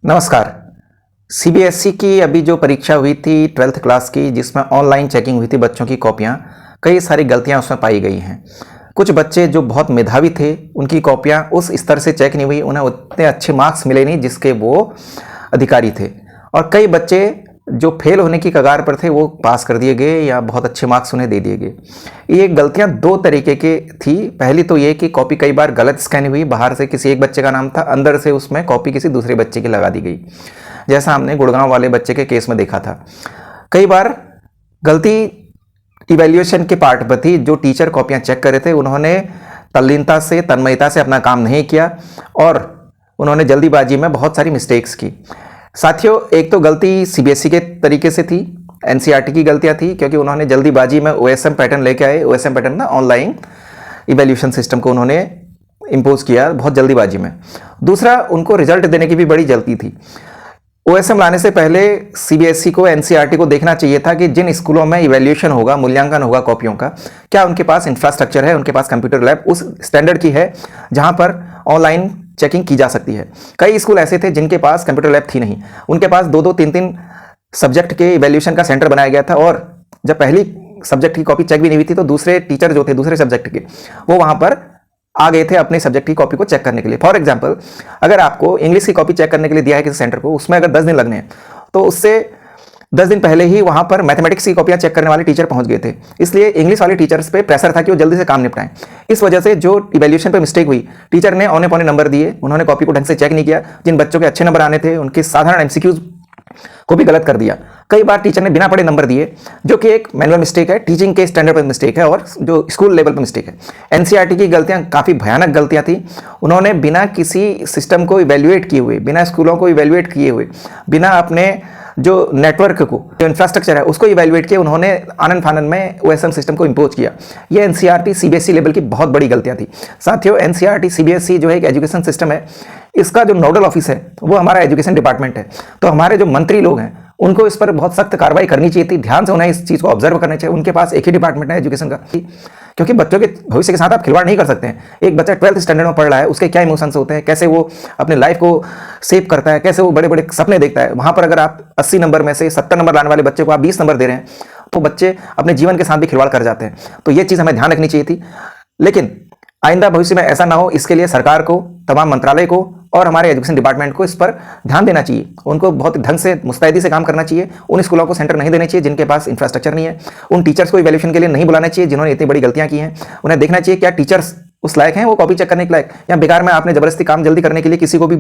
नमस्कार। सीबीएसई की अभी जो परीक्षा हुई थी 12th क्लास की, जिसमें ऑनलाइन चेकिंग हुई थी बच्चों की कॉपियां, कई सारी गलतियां उसमें पाई गई हैं। कुछ बच्चे जो बहुत मेधावी थे, उनकी कॉपियां उस स्तर से चेक नहीं हुई, उन्हें उतने अच्छे मार्क्स मिले नहीं जिसके वो अधिकारी थे। और कई बच्चे जो फेल होने की कगार पर थे वो पास कर दिए गए या बहुत अच्छे मार्क्स उन्हें दे दिए गए। ये गलतियां दो तरीके की थी। पहली तो ये कि कॉपी कई बार गलत स्कैन हुई, बाहर से किसी एक बच्चे का नाम था, अंदर से उसमें कॉपी किसी दूसरे बच्चे की लगा दी गई, जैसा हमने गुड़गांव वाले बच्चे के केस में देखा था। कई बार गलती इवैल्यूएशन के पार्ट पर थी। जो टीचर कॉपियां चेक कर रहे थे उन्होंने तल्लीनता से, तन्मयता से अपना काम नहीं किया और उन्होंने जल्दीबाजी में बहुत सारी मिस्टेक्स की। साथियों, एक तो गलती सीबीएसई के तरीके से थी, एनसीईआरटी की गलतियां थी, क्योंकि उन्होंने जल्दीबाजी में ओएसएम पैटर्न लेके आए। ओएसएम पैटर्न ना, ऑनलाइन इवैल्यूएशन सिस्टम को उन्होंने इंपोज किया बहुत जल्दीबाजी में। दूसरा, उनको रिजल्ट देने की भी बड़ी जल्दी थी। ओएसएम लाने से पहले सीबीएसई को, एनसीईआरटी को देखना चाहिए था कि जिन स्कूलों में इवैल्यूएशन होगा, मूल्यांकन होगा कॉपियों का, क्या उनके पास इंफ्रास्ट्रक्चर है, उनके पास कंप्यूटर लैब उस स्टैंडर्ड की है जहां पर ऑनलाइन चेकिंग की जा सकती है। कई स्कूल ऐसे थे जिनके पास कंप्यूटर लैब थी नहीं, उनके पास दो दो तीन तीन सब्जेक्ट के इवैल्यूएशन का सेंटर बनाया गया था, और जब पहली सब्जेक्ट की कॉपी चेक भी नहीं हुई थी तो दूसरे टीचर जो थे दूसरे सब्जेक्ट के, वो वहां पर आ गए थे अपने सब्जेक्ट की कॉपी को चेक करने के लिए। फॉर एग्जाम्पल, अगर आपको इंग्लिश की कॉपी चेक करने के लिए दिया है किसी सेंटर को, उसमें अगर 10 दिन लगने हैं तो उससे 10 दिन पहले ही वहां पर मैथमेटिक्स की कॉपियां चेक करने वाले टीचर पहुंच गए थे। इसलिए इंग्लिश वाले टीचर्स पे प्रेशर था कि वो जल्दी से काम निपटाएं। इस वजह से जो इवैल्यूएशन पे मिस्टेक हुई, टीचर ने औने पौने नंबर दिए, उन्होंने कॉपी को ढंग से चेक नहीं किया। जिन बच्चों के अच्छे नंबर आने थे उनके साधारण एमसीक्यूज को भी गलत कर दिया। कई बार टीचर ने बिना पढ़े नंबर दिए, जो कि एक मैनुअल मिस्टेक है, टीचिंग के स्टैंडर्ड पर मिस्टेक है और जो स्कूल लेवल पर मिस्टेक है। एनसीईआरटी की गलतियां काफ़ी भयानक गलतियां थी। उन्होंने बिना किसी सिस्टम को इवैल्यूएट किए हुए, बिना स्कूलों को इवैल्यूएट किए हुए, बिना अपने जो नेटवर्क को, जो इंफ्रास्ट्रक्चर है उसको इवैल्यूएट किए, उन्होंने आनन फानन में ओएसएम सिस्टम को इंपोज किया। ये एनसीईआरटी सीबीएसई लेवल की बहुत बड़ी गलतियां थी। साथियों, एनसीईआरटी सीबीएसई जो है एक एजुकेशन सिस्टम है, इसका जो नोडल ऑफिस है वो हमारा एजुकेशन डिपार्टमेंट है। तो हमारे जो मंत्री लोग हैं उनको इस पर बहुत सख्त कार्रवाई करनी चाहिए थी, ध्यान से उन्हें इस चीज़ को ऑब्जर्व करना चाहिए। उनके पास एक ही डिपार्टमेंट है एजुकेशन का, क्योंकि बच्चों के भविष्य के साथ आप खिलवाड़ नहीं कर सकते हैं। एक बच्चा 12th स्टैंडर्ड में पढ़ रहा है, उसके क्या इमोशंस होते हैं, कैसे वो अपने लाइफ को सेव करता है, कैसे वो बड़े बड़े सपने देखता है। वहां पर अगर आप 80 नंबर में से 70 नंबर लाने वाले बच्चे को आप 20 नंबर दे रहे हैं तो बच्चे अपने जीवन के साथ भी खिलवाड़ कर जाते हैं। तो ये चीज़ हमें ध्यान रखनी चाहिए थी। लेकिन आइंदा भविष्य में ऐसा ना हो, इसके लिए सरकार को, तमाम मंत्रालय को और हमारे एजुकेशन डिपार्टमेंट को इस पर ध्यान देना चाहिए। उनको बहुत ढंग से, मुस्तैदी से काम करना चाहिए। उन स्कूलों को सेंटर नहीं देने चाहिए जिनके पास इंफ्रास्ट्रक्चर नहीं है। उन टीचर्स को इवैल्यूएशन के लिए नहीं बुलाना चाहिए जिन्होंने इतनी बड़ी गलतियां की हैं। उन्हें देखना चाहिए क्या टीचर्स उस लायक हैं वो कॉपी चेक करने के लायक, या बेकार में आपने जबरदस्ती काम जल्दी करने के लिए किसी को भी